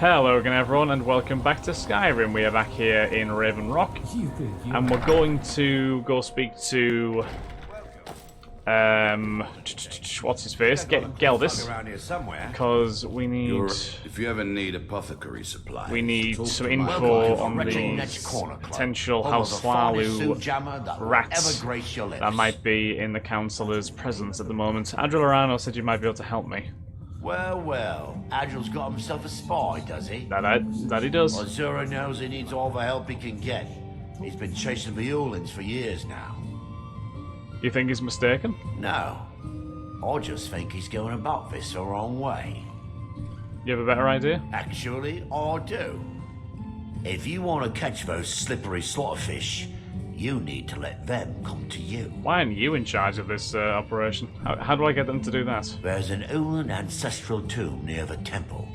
Hello again everyone and welcome back to Skyrim. We are back here in Raven Rock and we're going to go speak to what's his face? Geldis. Because we need if you ever need apothecary supplies, we need some info on the potential House Slalu rats that might be in the councillor's presence at the moment. Adrilarano said you might be able to help me. Well, Adril's got himself a spy, does he? That he does. Azura knows he needs all the help he can get. He's been chasing the Ulins for years now. You think he's mistaken? No. I just think he's going about this the wrong way. You have a better idea? Actually, I do. If you want to catch those slippery slaughterfish, you need to let them come to you. Why aren't you in charge of this operation? How do I get them to do that? There's an Ulin ancestral tomb near the temple.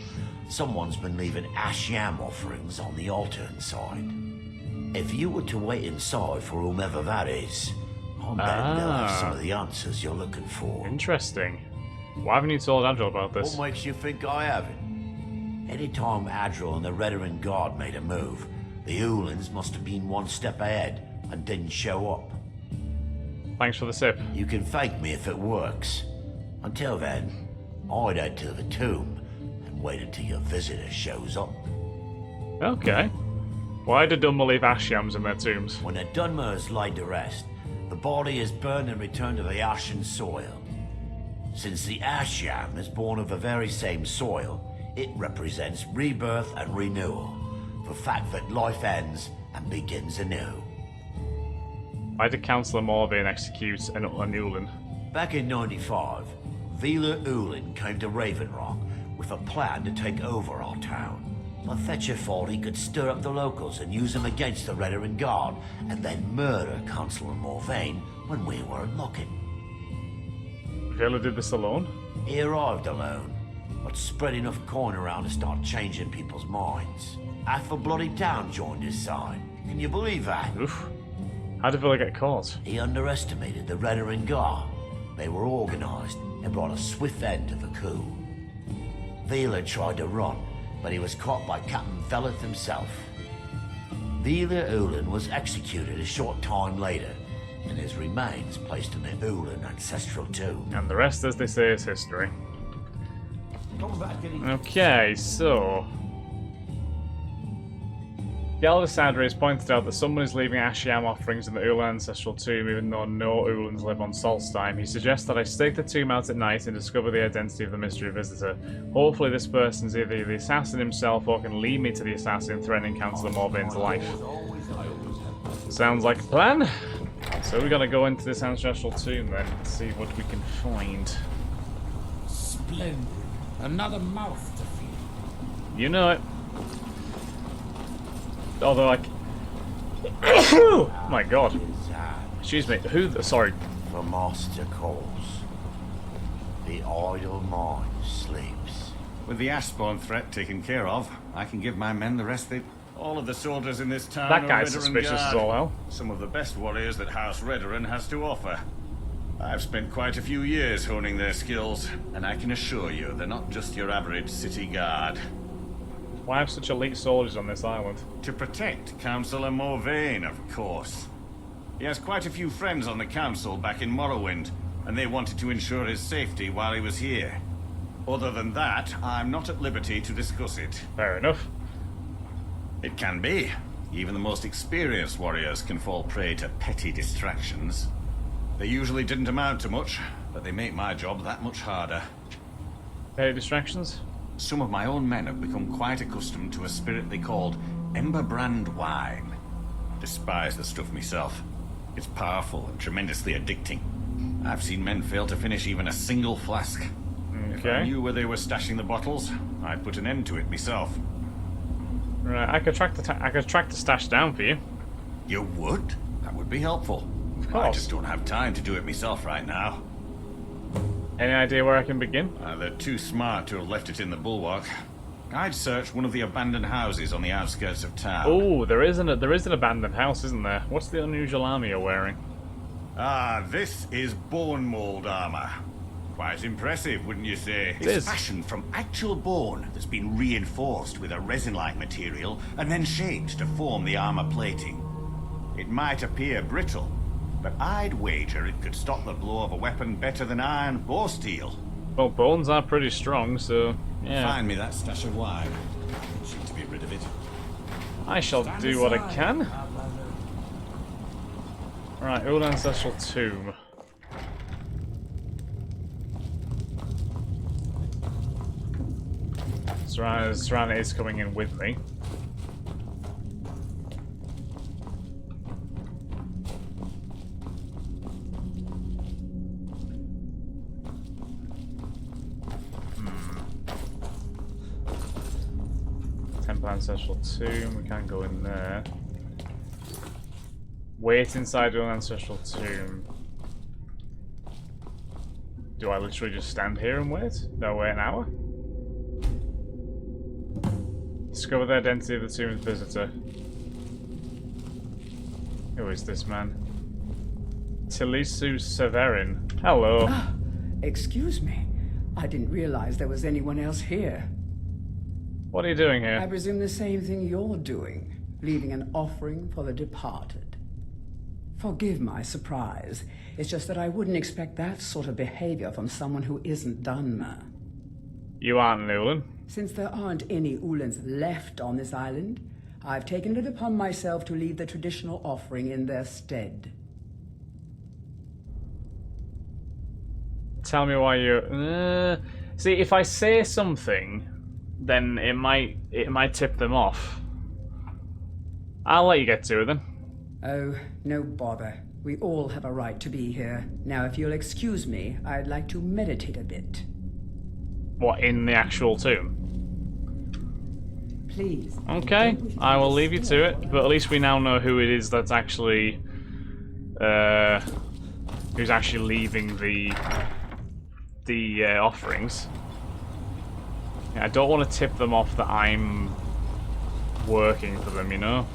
Someone's been leaving ash yam offerings on the altar inside. If you were to wait inside for whomever that is, I bet they'll have some of the answers you're looking for. Interesting. Why haven't you told Adril about this? What makes you think I haven't? Anytime Adril and the Redarin Guard made a move, the Ulins must have been one step ahead and didn't show up. Thanks for the sip. You can thank me if it works. Until then, I'd head to the tomb and wait until your visitor shows up. Okay. Why do Dunmer leave ash yams in their tombs? When a Dunmer is laid to rest, the body is burned and returned to the ashen soil. Since the ash yam is born of the very same soil, it represents rebirth and renewal. The fact that life ends and begins anew. Why did Councillor Morvain execute an Ulin? Back in 95, Vila Ulin came to Raven Rock with a plan to take over our town. But Fetcher thought he could stir up the locals and use them against the Redarin Guard, and then murder Councillor Morvain when we weren't looking. Vila did this alone? He arrived alone, but spread enough coin around to start changing people's minds. Half the bloody town joined his side. Can you believe that? Oof. How did Vila get caught? He underestimated the Redarin Guard. They were organized and brought a swift end to the coup. Vila tried to run, but he was caught by Captain Velith himself. Vila Ulin was executed a short time later, and his remains placed in the Ulin ancestral tomb. And the rest, as they say, is history. Okay, so Geldis has pointed out that someone is leaving ash yam offerings in the Ulin ancestral tomb even though no Ulins live on Solstheim. He suggests that I stake the tomb out at night and discover the identity of the mystery visitor. Hopefully this person is either the assassin himself or can lead me to the assassin threatening Councillor Morvain's life. Sounds like a plan. So we're gonna go into this ancestral tomb then and see what we can find. Splendid. Another mouth to feed. You know it. Although I... my god. Excuse me, sorry. The master calls. The idle mind sleeps. With the Ashbourne threat taken care of, I can give my men the rest they... All of the soldiers in this town That are guy's Redarin suspicious Guard. as all hell. Some of the best warriors that House Redarin has to offer. I've spent quite a few years honing their skills, and I can assure you they're not just your average city guard. Why have such elite soldiers on this island? To protect Councillor Morvain, of course. He has quite a few friends on the council back in Morrowind, and they wanted to ensure his safety while he was here. Other than that, I'm not at liberty to discuss it. Fair enough. It can be. Even the most experienced warriors can fall prey to petty distractions. They usually didn't amount to much, but they make my job that much harder. Any distractions? Some of my own men have become quite accustomed to a spirit they called Emberbrand wine. Despise the stuff myself. It's powerful and tremendously addicting. I've seen men fail to finish even a single flask. If I knew where they were stashing the bottles, I'd put an end to it myself. Right, I could track the stash down for you. You would? That would be helpful. Of course. I just don't have time to do it myself right now. Any idea where I can begin? They're too smart to have left it in the bulwark. I'd search one of the abandoned houses on the outskirts of town. Oh, there is an abandoned house, isn't there? What's the unusual armor you're wearing? Ah, this is bone mold armor. Quite impressive, wouldn't you say? It is. It's fashioned from actual bone that's been reinforced with a resin-like material and then shaped to form the armor plating. It might appear brittle, but I'd wager it could stop the blow of a weapon better than iron or steel. Well, bones are pretty strong, so yeah. Find me that stash of wine. Seem to be rid of it. I shall do what I can. Right, Old Ancestral Tomb. Serana is coming in with me. Temple Ancestral Tomb, we can't go in there. Wait inside your Ancestral Tomb. Do I literally just stand here and wait? No, wait an hour? Discover the identity of the tomb's visitor. Who is this man? Tilisu Severin. Hello. Excuse me. I didn't realize there was anyone else here. What are you doing I here? presume the same thing you're doing, leaving an offering for the departed. Forgive my surprise. It's just that I wouldn't expect that sort of behavior from someone who isn't Dunmer. You aren't an Ulan. Since there aren't any Ulans left on this island, I've taken it upon myself to leave the traditional offering in their stead. Tell me why you're... see, if I say something, then it might tip them off. I'll let you get to it then. Oh, no bother. We all have a right to be here. Now, if you'll excuse me, I'd like to meditate a bit. What, in the actual tomb? Please. Okay, I will leave you to it, but at least we now know who it is that's actually... who's actually leaving the offerings. Yeah, I don't want to tip them off that I'm working for them, you know?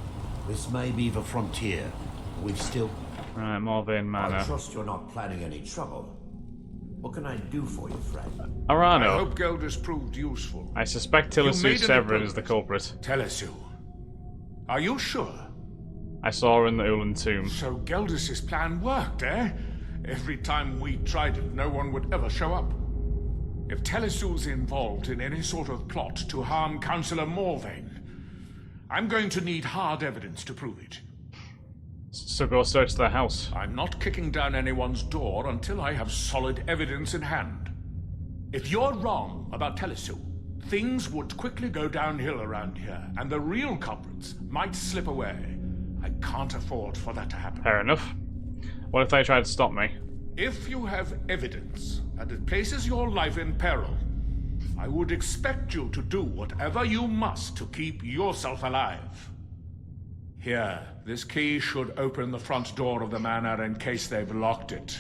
This may be the frontier. We've still... Right, Morvain I Manor. trust you're not planning any trouble. What can I do for you, friend? I Arano. hope Gelders proved useful. I suspect You Tilisu made an Severin is the appointment. culprit. Telesu. Are you sure? I saw her in the Ulan tomb. So Gelders' plan worked, eh? Every time we tried it, no one would ever show up. If Telesu's involved in any sort of plot to harm Councillor Morvain, I'm going to need hard evidence to prove it. So go search their house. I'm not kicking down anyone's door until I have solid evidence in hand. If you're wrong about Telesu, things would quickly go downhill around here, and the real culprits might slip away. I can't afford for that to happen. Fair enough. What if they try to stop me? If you have evidence and it places your life in peril, I would expect you to do whatever you must to keep yourself alive. Here, this key should open the front door of the manor in case they've locked it.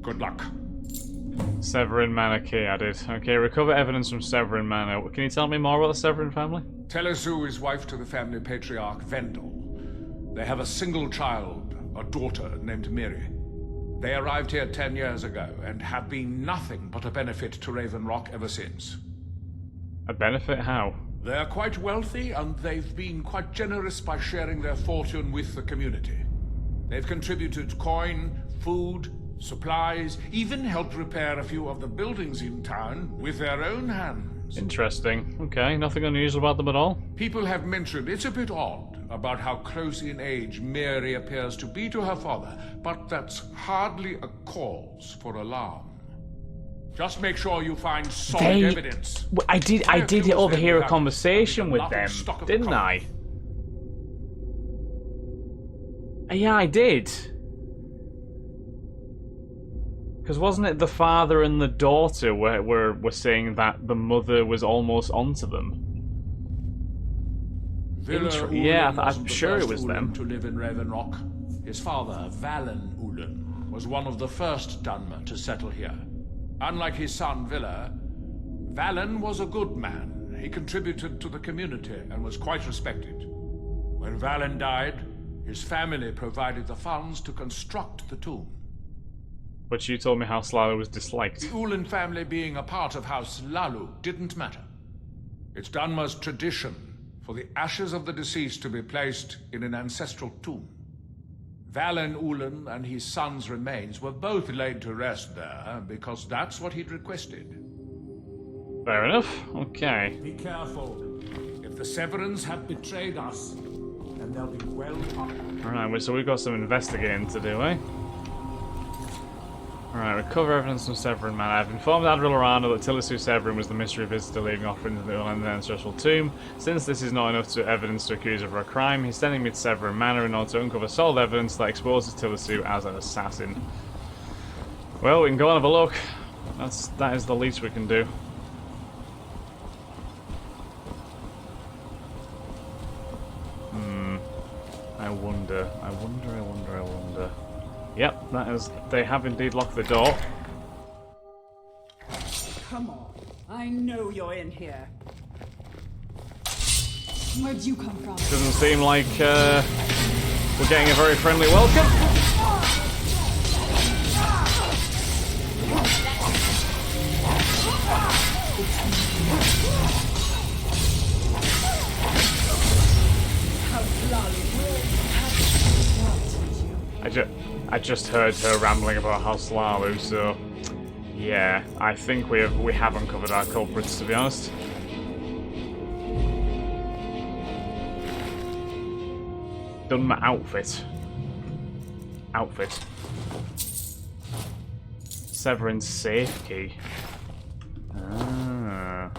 Good luck. Severin Manor key added. Okay, recover evidence from Severin Manor. Can you tell me more about the Severin family? Telesu is wife to the family patriarch Vendel. They have a single child, a daughter named Miri. They arrived here 10 years ago and have been nothing but a benefit to Raven Rock ever since. A benefit? How? They're quite wealthy, and they've been quite generous by sharing their fortune with the community. They've contributed coin, food, supplies, even helped repair a few of the buildings in town with their own hands. Interesting. Okay, nothing unusual about them at all? People have mentioned it's a bit odd about how close in age Mary appears to be to her father, but that's hardly a cause for alarm. Just make sure you find solid evidence. I did overhear a conversation with them, didn't I? Yeah, I did. Because wasn't it the father and the daughter were saying that the mother was almost onto them? Yeah, I'm sure it was them. To live in Raven Rock. His father, Valen Ulen, was one of the first Dunmer to settle here. Unlike his son, Villa, Valen was a good man. He contributed to the community and was quite respected. When Valen died, his family provided the funds to construct the tomb. But you told me House Lalu was disliked. The Ulan family being a part of House Lalu didn't matter. It's Dunmer's tradition for the ashes of the deceased to be placed in an ancestral tomb. Valen Ulan and his son's remains were both laid to rest there because that's what he'd requested. Fair enough. Okay. Be careful. If the Severins have betrayed us, then they'll be well punished. Alright, so we've got some investigating to do, eh? Alright, recover evidence from Severin Man. I've informed Admiral Arano that Tilisu Severin was the mystery visitor leaving offerings in the Ulan ancestral tomb. Since this is not enough to evidence to accuse her of a crime, he's sending me to Severin Manor in order to uncover solid evidence that exposes Tilisu as an assassin. Well, we can go and have a look. That is the least we can do. I wonder. Yep, that is. They have indeed locked the door. Come on. I know you're in here. Where'd you come from? Doesn't seem like we're getting a very friendly welcome. I just heard her rambling about House Lalu, so yeah, I think we have uncovered our culprits, to be honest. Done my outfit. Severin's safe key. Ah.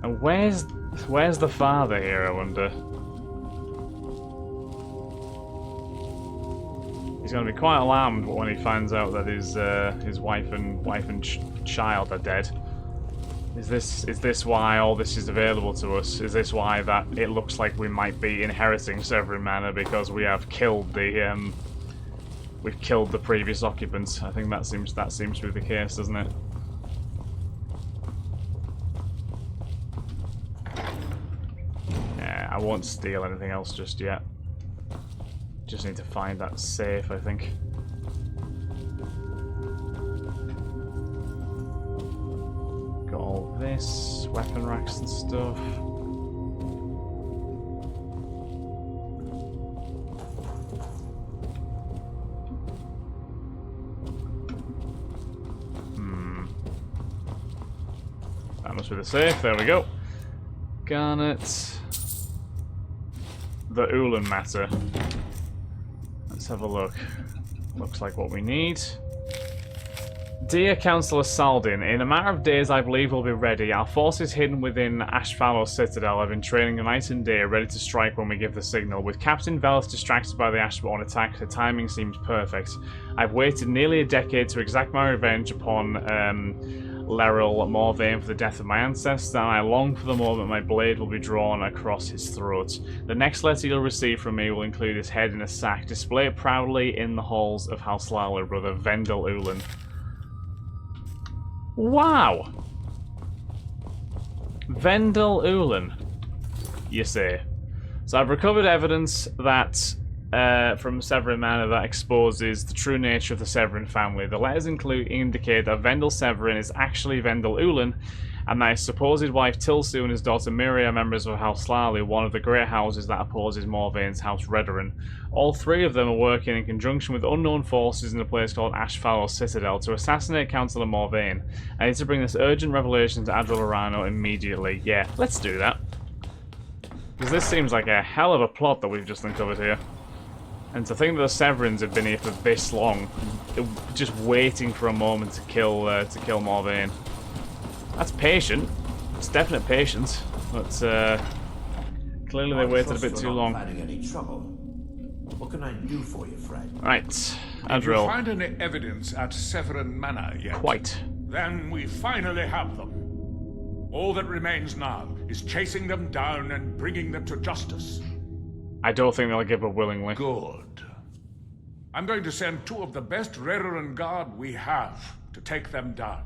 And where's the father here, I wonder? He's going to be quite alarmed when he finds out that his wife and child are dead. Is this why all this is available to us? Is this why that it looks like we might be inheriting Severin Manor because we have killed the we've killed the previous occupants? I think that seems to be the case, doesn't it? Yeah, I won't steal anything else just yet. Just need to find that safe, I think. Got all this, weapon racks and stuff. That must be the safe, there we go. Garnet. The Ulan matter. Let's have a look. Looks like what we need. Dear Councillor Saldin, in a matter of days I believe we'll be ready. Our forces hidden within Ashfallow Citadel have been training night and day, ready to strike when we give the signal. With Captain Velis distracted by the Ashbourne attack, the timing seems perfect. I've waited nearly a decade to exact my revenge upon Leril Morvain for the death of my ancestor, and I long for the moment my blade will be drawn across his throat. The next letter you'll receive from me will include his head in a sack. Display it proudly in the halls of House Lalu, brother Vendel Ulan. Wow! Vendel Ulan, you say. So I've recovered evidence that from Severin Manor that exposes the true nature of the Severin family. The letters indicate that Vendel Severin is actually Vendel Ulan, and that his supposed wife Tilsu and his daughter Miria are members of House Lalu, one of the great houses that opposes Morvain's House Redoran. All three of them are working in conjunction with unknown forces in a place called Ashfallow Citadel to assassinate Councillor Morvain. I need to bring this urgent revelation to Admiral Arano immediately. Yeah, let's do that. Because this seems like a hell of a plot that we've just uncovered here. And to think that the Severins have been here for this long, just waiting for a moment to kill Morvain. That's patient. It's definite patience, but clearly they waited a bit too long. Any trouble. What can I do for you, friend? Right, Did you Adriel. find any evidence at Severin Manor yet? Quite. Then we finally have them. All that remains now is chasing them down and bringing them to justice. I don't think they'll give up willingly. Good. I'm going to send two of the best Redoran Guard we have to take them down.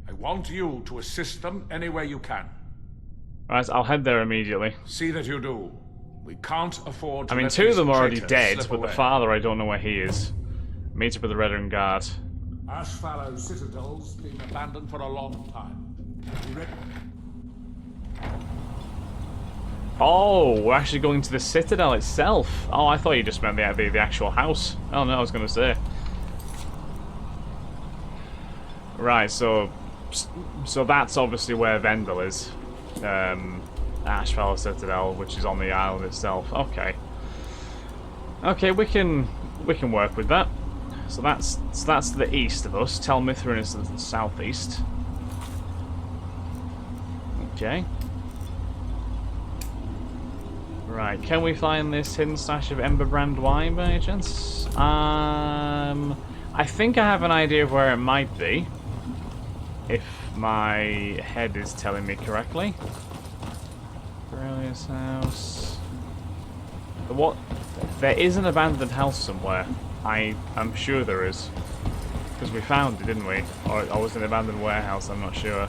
I want you to assist them any way you can. Right, I'll head there immediately. See that you do. We can't afford to I mean, let two of these them are already traitors dead, slip but the away. father, I don't know where he is. Meet up with the Veteran Guard. Ashfallow Citadel's been abandoned for a long time. You ready? Oh, we're actually going to the Citadel itself. Oh, I thought you just meant the actual house. Oh no, I was going to say. Right, so that's obviously where Vendel is. Ashfallow Citadel, which is on the island itself. Okay. Okay, we can work with that. So that's to the east of us. Tel Mithrin is to the southeast. Okay. Right, can we find this hidden stash of Emberbrand wine by any chance? I think I have an idea of where it might be. If my head is telling me correctly. Aurelius house. What? There is an abandoned house somewhere. I'm sure there is. Because we found it, didn't we? Or was it an abandoned warehouse? I'm not sure.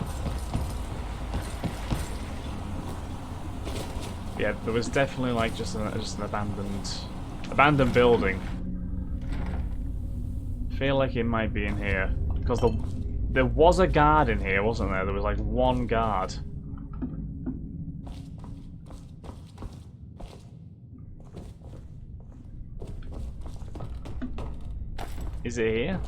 Yeah, there was definitely like just an abandoned building. I feel like it might be in here because there was a guard in here, wasn't there? There was like one guard. Is it here?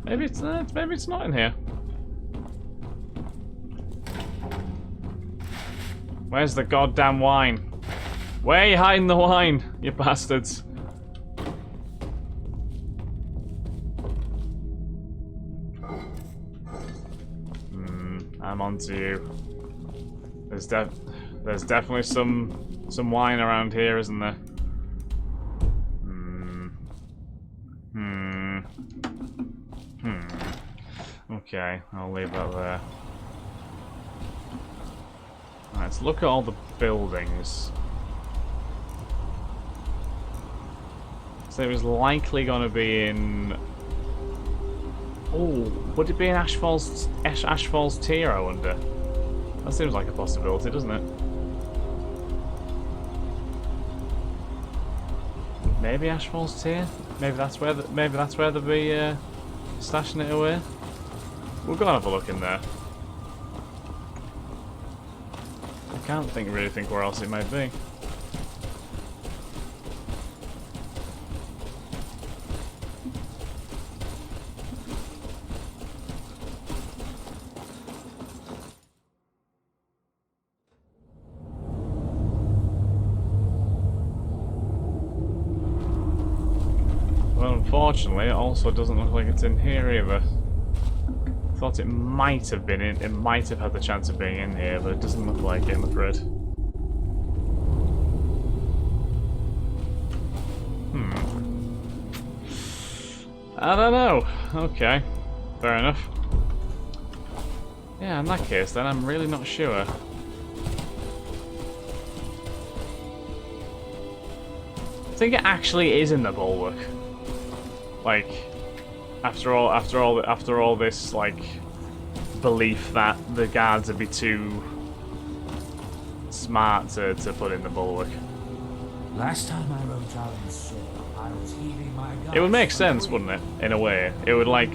Maybe it's not in here. Where's the goddamn wine? Where are you hiding the wine, you bastards? I'm onto you. There's definitely some wine around here, isn't there? Okay, I'll leave that there. Right, let's look at all the buildings. So it was likely going to be in... Oh, would it be in Ashfall's tier, I wonder? That seems like a possibility, doesn't it? Maybe Ashfall's tier? Maybe that's where they'll be stashing it away. We'll go and have a look in there. I can't really think where else it might be. Well, unfortunately, it also doesn't look like it's in here either. Thought it might have been in. It might have had the chance of being in here, but it doesn't look like it, I'm afraid. I don't know. Okay, fair enough. Yeah, in that case, then I'm really not sure. I think it actually is in the bulwark. Like, after all this, like, belief that the guards would be too smart to put in the bulwark. Last time I wrote out in Saw, I was heaving my guns. It would make sense, wouldn't it? In a way, it would like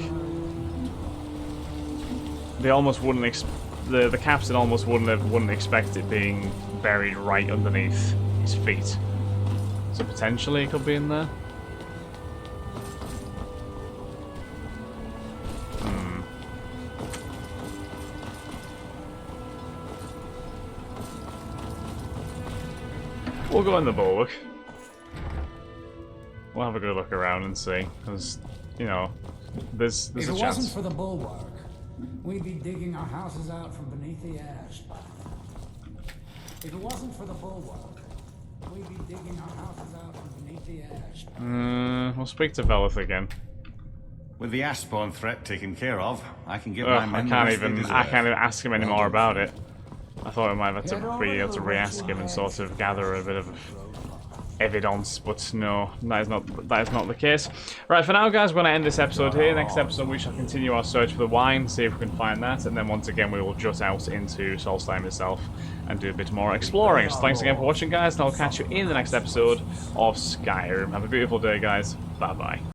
they almost wouldn't. The captain almost wouldn't expect it being buried right underneath his feet. So potentially it could be in there. We'll go in the bulwark. We'll have a good look around and see, because, you know, there's a chance. If it wasn't for the bulwark, we'd be digging our houses out from beneath the ash. If it wasn't for the bulwark, we'd be digging our houses out from beneath the ash. We'll speak to Velith again. With the Ashborn threat taken care of, I can give Ugh, my men I can't even ask him any more about it. I thought I might have had to be able to re-ask him and sort of gather a bit of evidence, but no, that is not the case. Right, for now, guys, we're going to end this episode here. Next episode, we shall continue our search for the wine, see if we can find that, and then once again, we will jut out into Solstheim itself and do a bit more exploring. So thanks again for watching, guys, and I'll catch you in the next episode of Skyrim. Have a beautiful day, guys. Bye-bye.